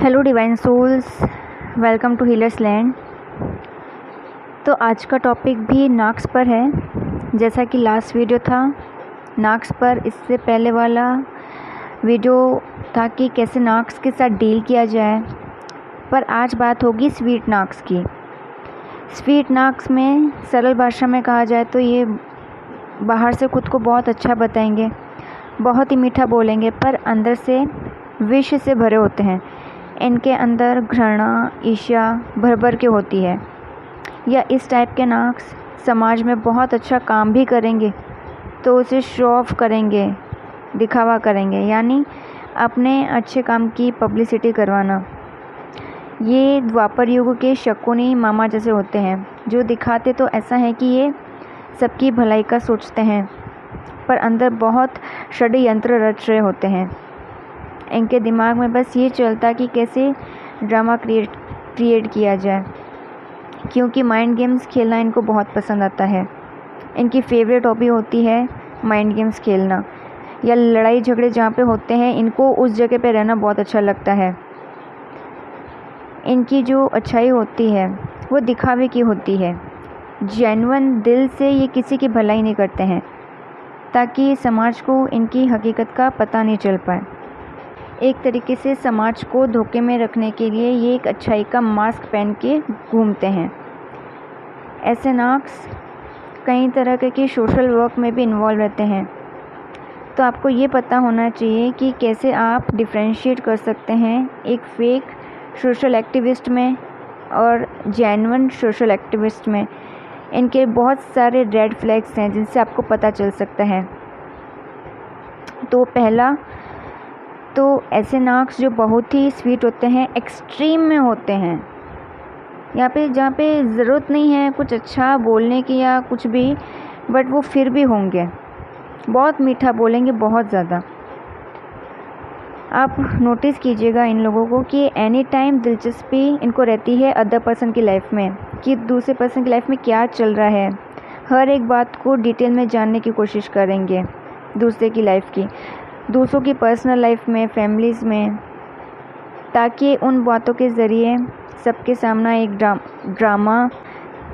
Hello divine souls, welcome to healers land. तो आज का टॉपिक भी नाक्स पर है। जैसा कि लास्ट वीडियो था नाक्स पर, इससे पहले वाला वीडियो था कि कैसे नाक्स के साथ डील किया जाए, पर आज बात होगी स्वीट नाक्स की। स्वीट नाक्स में सरल भाषा में कहा जाए तो ये बाहर से खुद को बहुत अच्छा बताएंगे, बहुत ही मीठा बोलेंगे, पर अंदर से विष से भरे होते हैं। इनके अंदर घृणा, ईर्ष्या भर भर के होती है। या इस टाइप के नाक्स समाज में बहुत अच्छा काम भी करेंगे तो उसे शो ऑफ करेंगे, दिखावा करेंगे, यानी अपने अच्छे काम की पब्लिसिटी करवाना। ये द्वापर युग के शकुनी मामा जैसे होते हैं, जो दिखाते तो ऐसा है कि ये सबकी भलाई का सोचते हैं, पर अंदर बहुत षड्यंत्र रच रहे होते हैं। इनके दिमाग में बस ये चलता कि कैसे ड्रामा क्रिएट किया जाए, क्योंकि माइंड गेम्स खेलना इनको बहुत पसंद आता है। इनकी फेवरेट हॉबी होती है माइंड गेम्स खेलना, या लड़ाई झगड़े जहाँ पे होते हैं इनको उस जगह पे रहना बहुत अच्छा लगता है। इनकी जो अच्छाई होती है वो दिखावे की होती है। जेन्युइन दिल से ये किसी की भलाई नहीं करते हैं, ताकि समाज को इनकी हकीकत का पता नहीं चल पाए। एक तरीके से समाज को धोखे में रखने के लिए ये एक अच्छाई का मास्क पहन के घूमते हैं। ऐसे नाक्स कई तरह के सोशल वर्क में भी इन्वॉल्व रहते हैं। तो आपको ये पता होना चाहिए कि कैसे आप डिफरेंशिएट कर सकते हैं एक फेक सोशल एक्टिविस्ट में और जेन्युइन सोशल एक्टिविस्ट में। इनके बहुत सारे रेड फ्लैग्स हैं जिनसे आपको पता चल सकता है। तो पहला तो ऐसे नाक्स जो बहुत ही स्वीट होते हैं, एक्सट्रीम में होते हैं। यहाँ पे जहाँ पे ज़रूरत नहीं है कुछ अच्छा बोलने की या कुछ भी, बट वो फिर भी होंगे, बहुत मीठा बोलेंगे, बहुत ज़्यादा। आप नोटिस कीजिएगा इन लोगों को कि एनी टाइम दिलचस्पी इनको रहती है अदर पर्सन की लाइफ में, कि दूसरे पर्सन की लाइफ में क्या चल रहा है। हर एक बात को डिटेल में जानने की कोशिश करेंगे, दूसरे की लाइफ की, दूसरों की पर्सनल लाइफ में, फैमिलीज़ में, ताकि उन बातों के ज़रिए सबके सामने एक ड्रामा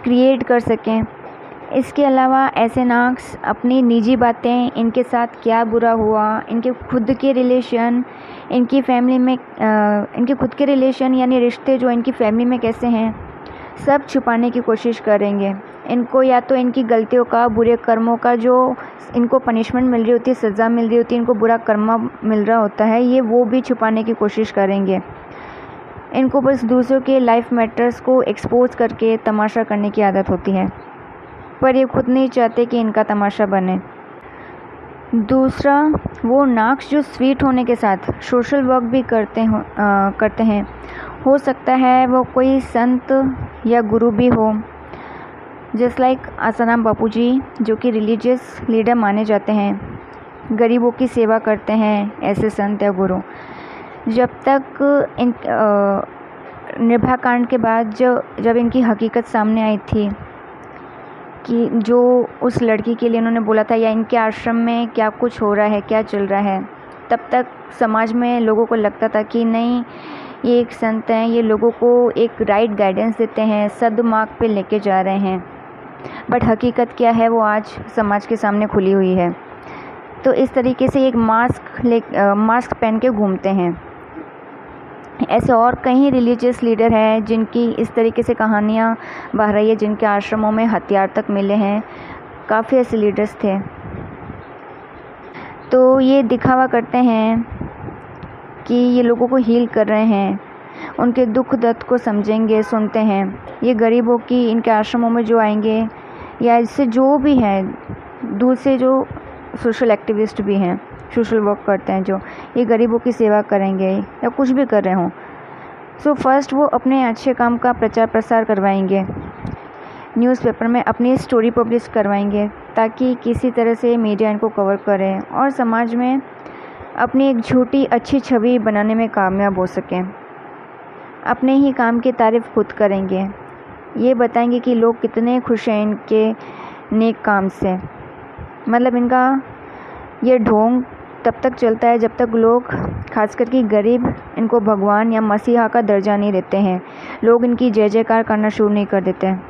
क्रिएट कर सकें। इसके अलावा ऐसे नाक्स अपनी निजी बातें, इनके साथ क्या बुरा हुआ, इनके खुद के रिलेशन, इनकी फैमिली में इनके खुद के रिलेशन यानी रिश्ते जो इनकी फैमिली में कैसे हैं, सब छुपाने की कोशिश करेंगे। इनको या तो इनकी गलतियों का, बुरे कर्मों का जो इनको पनिशमेंट मिल रही होती है, सज़ा मिल रही होती है, इनको बुरा कर्म मिल रहा होता है, ये वो भी छुपाने की कोशिश करेंगे। इनको बस दूसरों के लाइफ मैटर्स को एक्सपोज करके तमाशा करने की आदत होती है, पर ये खुद नहीं चाहते कि इनका तमाशा बने। दूसरा, वो नाक्स जो स्वीट होने के साथ सोशल वर्क भी करते हैं। हो सकता है वो कोई संत या गुरु भी हो, जस्ट लाइक आसाराम बापू जी, जो कि रिलीजियस लीडर माने जाते हैं, गरीबों की सेवा करते हैं ऐसे संत या गुरु। जब तक निर्भया कांड के बाद जब इनकी हकीकत सामने आई थी कि जो उस लड़की के लिए उन्होंने बोला था, या इनके आश्रम में क्या कुछ हो रहा है, क्या चल रहा है, तब तक समाज में लोगों को लगता था कि नहीं, ये एक संत हैं, ये लोगों को एक राइट गाइडेंस देते हैं, सद्मार्ग पे लेके जा रहे हैं। बट हकीकत क्या है वो आज समाज के सामने खुली हुई है। तो इस तरीके से एक मास्क पहन के घूमते हैं। ऐसे और कई रिलीजियस लीडर हैं जिनकी इस तरीके से कहानियाँ बह रही है, जिनके आश्रमों में हथियार तक मिले हैं। काफ़ी ऐसे लीडर्स थे। तो ये दिखावा करते हैं कि ये लोगों को हील कर रहे हैं, उनके दुख दर्द को समझेंगे, सुनते हैं। ये गरीबों की इनके आश्रमों में जो आएंगे, या इससे जो भी हैं, दूर से जो सोशल एक्टिविस्ट भी हैं, सोशल वर्क करते हैं, जो ये गरीबों की सेवा करेंगे या कुछ भी कर रहे हों, सो फर्स्ट वो अपने अच्छे काम का प्रचार प्रसार करवाएंगे, न्यूज़पेपर में अपनी स्टोरी पब्लिश करवाएंगे, ताकि किसी तरह से मीडिया इनको कवर करे और समाज में अपनी एक झूठी अच्छी छवि बनाने में कामयाब हो सकें। अपने ही काम की तारीफ़ खुद करेंगे, ये बताएंगे कि लोग कितने खुश हैं इनके नेक काम से। मतलब इनका ये ढोंग तब तक चलता है जब तक लोग, खास करके गरीब, इनको भगवान या मसीहा का दर्जा नहीं देते हैं। लोग इनकी जय जयकार करना शुरू नहीं कर देते हैं।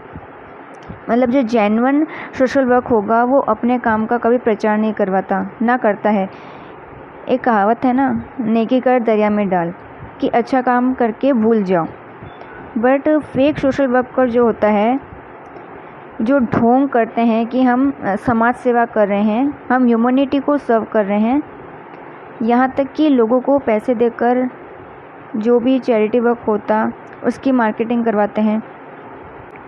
मतलब जो जेन्युइन सोशल वर्क होगा वो अपने काम का कभी प्रचार नहीं करवाता, ना करता है। एक कहावत है ना, नेकी कर दरिया में डाल, कि अच्छा काम करके भूल जाओ। बट फेक सोशल वर्कर जो होता है, जो ढोंग करते हैं कि हम समाज सेवा कर रहे हैं, हम ह्यूमैनिटी को सर्व कर रहे हैं, यहाँ तक कि लोगों को पैसे देकर जो भी चैरिटी वर्क होता उसकी मार्केटिंग करवाते हैं।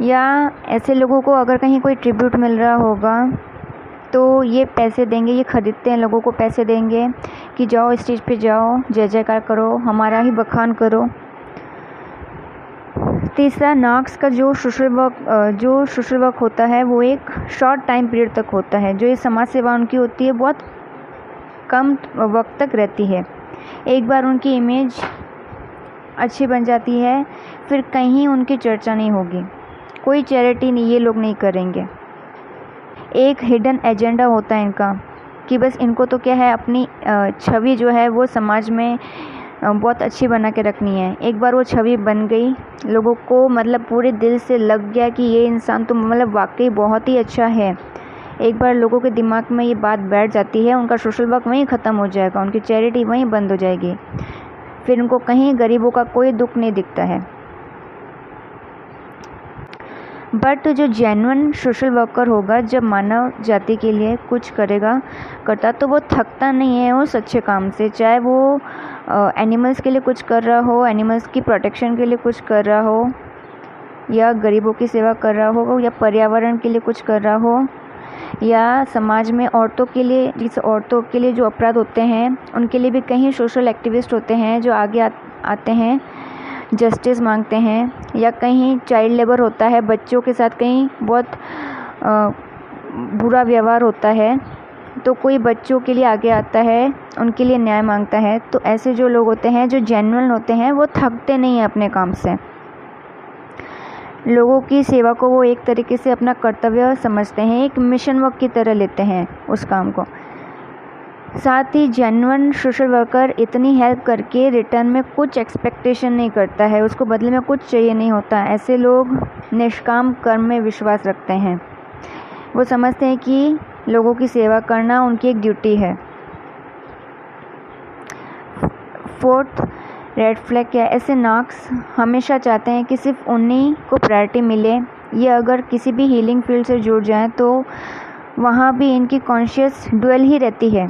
या ऐसे लोगों को अगर कहीं कोई ट्रिब्यूट मिल रहा होगा तो ये पैसे देंगे, ये ख़रीदते हैं, लोगों को पैसे देंगे कि जाओ स्टेज पे जाओ, जय जयकार करो, हमारा ही बखान करो। तीसरा, नॉक्स का जो सोशल वर्क होता है वो एक शॉर्ट टाइम पीरियड तक होता है। जो ये समाज सेवा उनकी होती है बहुत कम वक्त तक रहती है। एक बार उनकी इमेज अच्छी बन जाती है, फिर कहीं उनकी चर्चा नहीं होगी, कोई चैरिटी नहीं, ये लोग नहीं करेंगे। एक हिडन एजेंडा होता है इनका कि बस इनको तो क्या है, अपनी छवि जो है वो समाज में बहुत अच्छी बना के रखनी है। एक बार वो छवि बन गई, लोगों को मतलब पूरे दिल से लग गया कि ये इंसान तो मतलब वाकई बहुत ही अच्छा है। एक बार लोगों के दिमाग में ये बात बैठ जाती है, उनका सोशल वर्क वहीं ख़त्म हो जाएगा, उनकी चैरिटी वहीं बंद हो जाएगी, फिर उनको कहीं गरीबों का कोई दुख नहीं दिखता है। बट जो जेन्युइन सोशल वर्कर होगा, जब मानव जाति के लिए कुछ करता तो वो थकता नहीं है उस अच्छे काम से। चाहे वो एनिमल्स के लिए कुछ कर रहा हो, एनिमल्स की प्रोटेक्शन के लिए कुछ कर रहा हो, या गरीबों की सेवा कर रहा हो, या पर्यावरण के लिए कुछ कर रहा हो, या समाज में औरतों के लिए जो अपराध होते हैं उनके लिए भी कहीं सोशल एक्टिविस्ट होते हैं जो आगे आते हैं, जस्टिस मांगते हैं। या कहीं चाइल्ड लेबर होता है, बच्चों के साथ कहीं बहुत बुरा व्यवहार होता है, तो कोई बच्चों के लिए आगे आता है, उनके लिए न्याय मांगता है। तो ऐसे जो लोग होते हैं, जो जेन्युइन होते हैं, वो थकते नहीं हैं अपने काम से। लोगों की सेवा को वो एक तरीके से अपना कर्तव्य समझते हैं, एक मिशन वर्क की तरह लेते हैं उस काम को। साथ ही जेन्युइन सोशल वर्कर इतनी हेल्प करके रिटर्न में कुछ एक्सपेक्टेशन नहीं करता है, उसको बदले में कुछ चाहिए नहीं होता। ऐसे लोग निष्काम कर्म में विश्वास रखते हैं, वो समझते हैं कि लोगों की सेवा करना उनकी एक ड्यूटी है। फोर्थ रेड फ्लैग क्या है, ऐसे नॉक्स हमेशा चाहते हैं कि सिर्फ उन्हीं को प्रायोरिटी मिले। ये अगर किसी भी हीलिंग फील्ड से जुड़ जाएं तो वहाँ भी इनकी कॉन्शियस ड्वेल ही रहती है।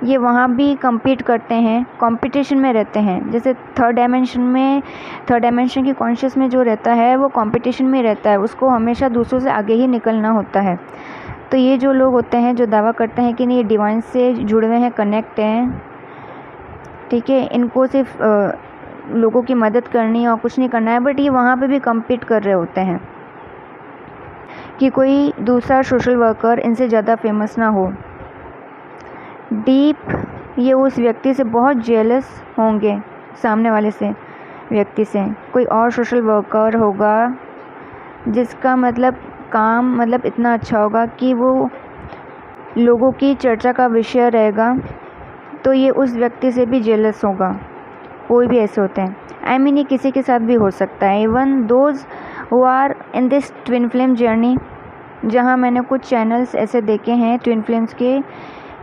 ये वहाँ भी compete करते हैं, कंपटीशन में रहते हैं। जैसे थर्ड डायमेंशन की कॉन्शियस में जो रहता है वो कंपटीशन में रहता है, उसको हमेशा दूसरों से आगे ही निकलना होता है। तो ये जो लोग होते हैं जो दावा करते हैं कि नहीं, ये डिवाइन से जुड़े हुए हैं, कनेक्ट हैं, ठीक है, इनको सिर्फ लोगों की मदद करनी है और कुछ नहीं करना है, बट ये वहाँ पे भी compete कर रहे होते हैं कि कोई दूसरा सोशल वर्कर इनसे ज़्यादा फेमस ना हो। डीप ये उस व्यक्ति से बहुत जेलस होंगे, सामने वाले से व्यक्ति से। कोई और सोशल वर्कर होगा जिसका काम इतना अच्छा होगा कि वो लोगों की चर्चा का विषय रहेगा, तो ये उस व्यक्ति से भी जेलस होगा। कोई भी ऐसे होते हैं, ये किसी के साथ भी हो सकता है। Even those who are in this twin flame journey, जहाँ मैंने कुछ चैनल्स ऐसे देखे हैं ट्विन फ्लेम्स के,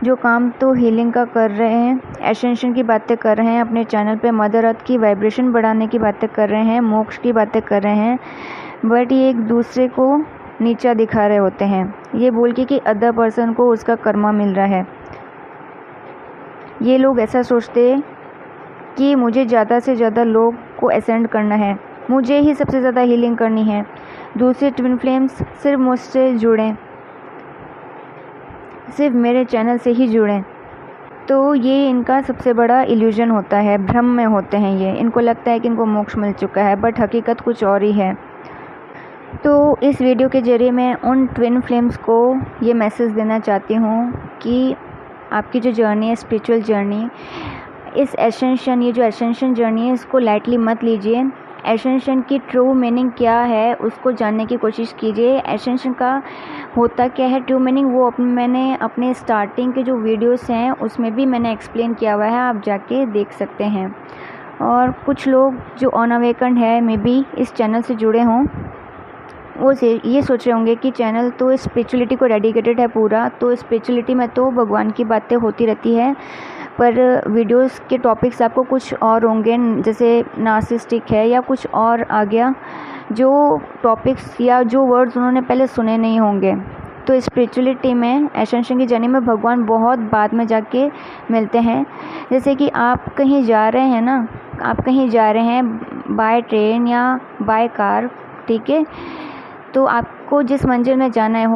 जो काम तो हीलिंग का कर रहे हैं, एसेंशन की बातें कर रहे हैं अपने चैनल पे, मदर अर्थ की वाइब्रेशन बढ़ाने की बातें कर रहे हैं, मोक्ष की बातें कर रहे हैं, बट ये एक दूसरे को नीचा दिखा रहे होते हैं, ये बोल के कि अदर पर्सन को उसका कर्मा मिल रहा है। ये लोग ऐसा सोचते कि मुझे ज़्यादा से ज़्यादा लोग को असेंड करना है, मुझे ही सबसे ज़्यादा हीलिंग करनी है, दूसरे ट्विन फ्लेम्स सिर्फ मुझसे जुड़ें, सिर्फ मेरे चैनल से ही जुड़ें। तो ये इनका सबसे बड़ा इल्यूजन होता है, भ्रम में होते हैं ये। इनको लगता है कि इनको मोक्ष मिल चुका है, बट हकीकत कुछ और ही है। तो इस वीडियो के ज़रिए मैं उन ट्विन फ्लेम्स को ये मैसेज देना चाहती हूँ कि आपकी जो जर्नी है, स्पिरिचुअल जर्नी, ये जो एसेंशन जर्नी है, इसको लाइटली मत लीजिए। एसेंशन की ट्रू मीनिंग क्या है उसको जानने की कोशिश कीजिए। एसेंशन का होता क्या है, ट्रू मीनिंग, वो मैंने अपने स्टार्टिंग के जो वीडियोस हैं उसमें भी मैंने एक्सप्लेन किया हुआ है, आप जाके देख सकते हैं। और कुछ लोग जो अनअवेकन्ड है मे बी इस चैनल से जुड़े हों, वो ये सोच रहे होंगे कि चैनल तो स्पिरिचुअलिटी को डेडिकेटेड है पूरा, तो स्पिरिचुअलिटी में तो भगवान की बातें होती रहती है, पर वीडियोस के टॉपिक्स आपको कुछ और होंगे, जैसे नार्सिसिस्टिक है या कुछ और आ गया, जो टॉपिक्स या जो वर्ड्स उन्होंने पहले सुने नहीं होंगे। तो स्पिरिचुअलिटी में, एसेंशन की जर्नी में भगवान बहुत बाद में जाके मिलते हैं। जैसे कि आप कहीं जा रहे हैं ना, आप कहीं जा रहे हैं बाय ट्रेन या बाय कार, ठीक है, तो आपको जिस मंजिल में जाना है,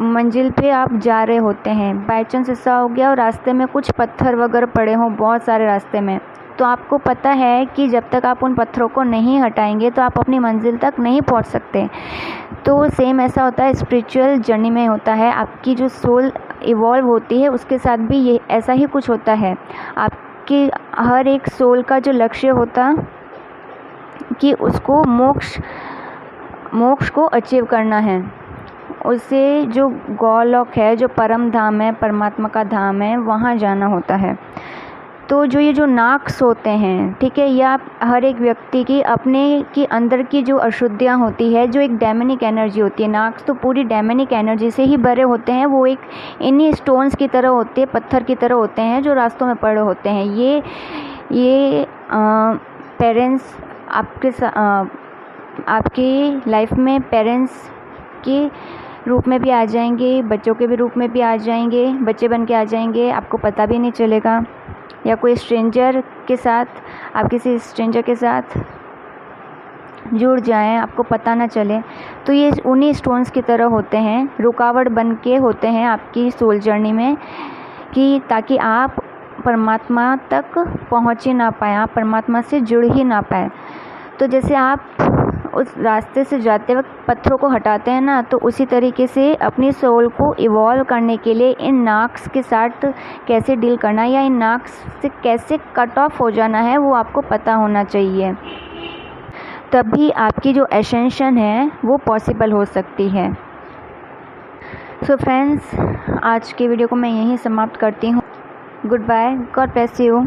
मंजिल पे आप जा रहे होते हैं, बाई चांस ऐसा हो गया और रास्ते में कुछ पत्थर वगैरह पड़े हों बहुत सारे रास्ते में, तो आपको पता है कि जब तक आप उन पत्थरों को नहीं हटाएंगे तो आप अपनी मंजिल तक नहीं पहुंच सकते। तो सेम ऐसा होता है स्पिरिचुअल जर्नी में होता है, आपकी जो सोल इवॉल्व होती है उसके साथ भी ये ऐसा ही कुछ होता है। आपकी हर एक सोल का जो लक्ष्य होता कि उसको मोक्ष को अचीव करना है, उसे जो गौलोक है, जो परम धाम है, परमात्मा का धाम है, वहाँ जाना होता है। तो जो ये जो नाक्स होते हैं, ठीक है, या हर एक व्यक्ति की अपने की अंदर की जो अशुद्धियाँ होती है, जो एक डेमनिक एनर्जी होती है, नाक्स तो पूरी डेमनिक एनर्जी से ही भरे होते हैं, वो एक इन्हीं स्टोन्स की तरह होते हैं, पत्थर की तरह होते हैं जो रास्तों में पड़े होते हैं। ये पेरेंट्स आपकी लाइफ में पेरेंट्स के रूप में भी आ जाएंगे, बच्चों के भी रूप में भी आ जाएंगे, बच्चे बन के आ जाएंगे, आपको पता भी नहीं चलेगा, या कोई स्ट्रेंजर के साथ, आप किसी स्ट्रेंजर के साथ जुड़ जाएं, आपको पता ना चले। तो ये उन्हीं स्टोन्स की तरह होते हैं, रुकावट बन के होते हैं आपकी सोल जर्नी में, कि ताकि आप परमात्मा तक पहुँच ही ना पाएँ, आप परमात्मा से जुड़ ही ना पाएँ। तो जैसे आप उस रास्ते से जाते वक्त पत्थरों को हटाते हैं ना, तो उसी तरीके से अपनी सोल को इवॉल्व करने के लिए इन नाक्स के साथ कैसे डील करना है या इन नाक्स से कैसे कट ऑफ हो जाना है, वो आपको पता होना चाहिए। तभी आपकी जो एसेंशन है वो पॉसिबल हो सकती है। सो फ्रेंड्स, आज की वीडियो को मैं यहीं समाप्त करती हूँ। Good bye, God bless you.